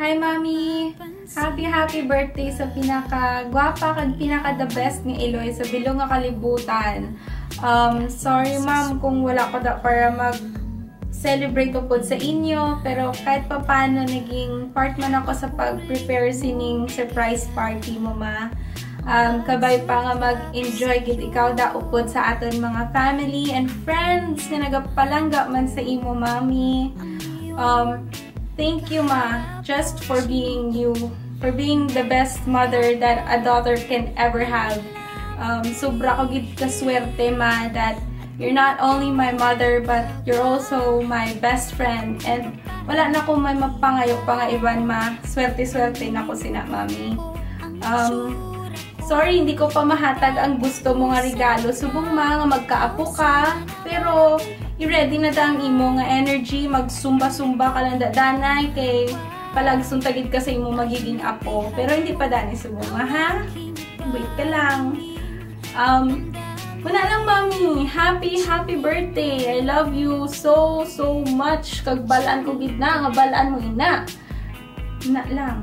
Hi, Mami! Happy birthday sa pinaka-gwapa kag pinaka-the best ni Eloy sa bilong nga kalibutan. Sorry, Ma'am, kung wala ko da para mag-celebrate po sa inyo, pero kahit pa paano naging part man ako sa pag-prepare sining surprise party mo, Ma. Kabay pa nga mag-enjoy gid ikaw da upod sa aton mga family and friends nga nagapalangga man sa imo, Mami. Thank you, Ma, just for being you, for being the best mother that a daughter can ever have. Sobra ko gid kaswerte, Ma, that you're not only my mother, but you're also my best friend. And wala na ko may mapangayo pa nga iban, Ma. Swerte-swerte na ko sina, Mami. Sorry, hindi ko pa mahatag ang gusto mo nga regalo. Subong, Ma, nga magkaapo ka. Pero i-ready na da ang imo nga energy, magsumba-sumba ka lang danay kay palagsuntagid ka sa imo magiging apo. Pero hindi pa dani subunga, ha? Wait ka lang. Una lang, Mami. Happy birthday. I love you so much. Kag balaan ko gid na nga balaan mo ina. Ina lang.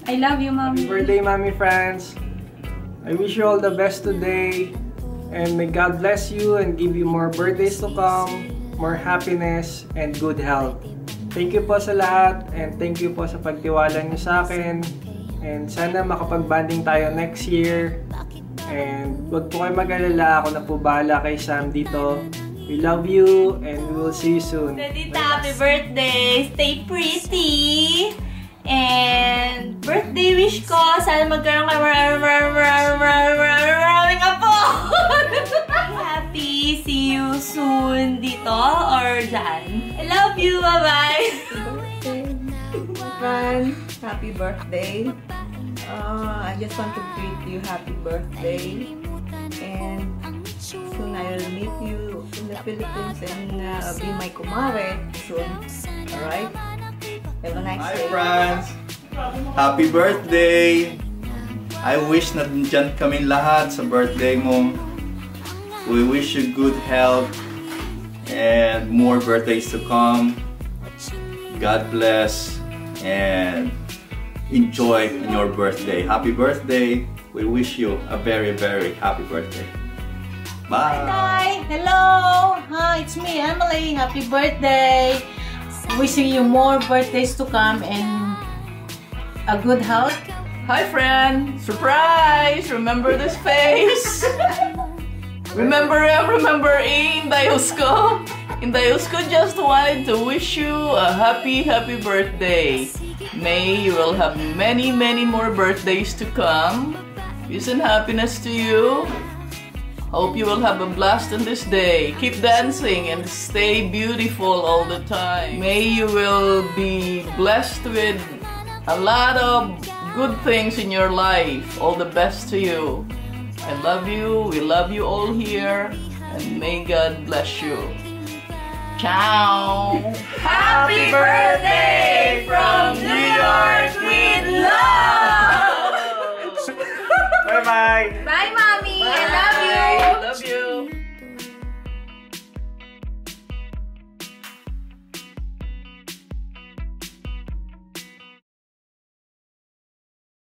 I love you, Mami. Happy birthday, Mami friends. I wish you all the best today. And may God bless you and give you more birthdays to come, more happiness, and good health. Thank you po sa lahat, and thank you po sa pagtiwala niyo sa akin. And sana makapag-banding tayo next year. And huwag po kayo mag-alala, ako na po bahala kay Sam dito. We love you, and we will see you soon. Redita, happy birthday! Stay pretty! And birthday wish ko, sana magkaroon ka maraming apo! Happy! See you soon dito or dyan. I love you! Bye-bye! Fran, happy birthday. I just want to greet you happy birthday. And soon I'll meet you in the Philippines and be my kumare soon. Alright? Have a nice day. Hi, friends! Happy birthday! I wish na dyan kami lahat sa birthday mo. We wish you good health and more birthdays to come. God bless and enjoy your birthday. Happy birthday! We wish you a very happy birthday. Bye! Hi! Hello! Hi, it's me, Emily. Happy birthday! Wishing you more birthdays to come and a good health. Hi friend! Surprise! Remember this face? Remember Inday Husko? Inday Husko just wanted to wish you a happy birthday. May you will have many more birthdays to come. Peace and happiness to you. Hope you will have a blast on this day. Keep dancing and stay beautiful all the time. May you will be blessed with a lot of good things in your life. All the best to you. I love you. We love you all here. And may God bless you. Ciao! Happy birthday from New York with love! Bye-bye! Bye, Ma!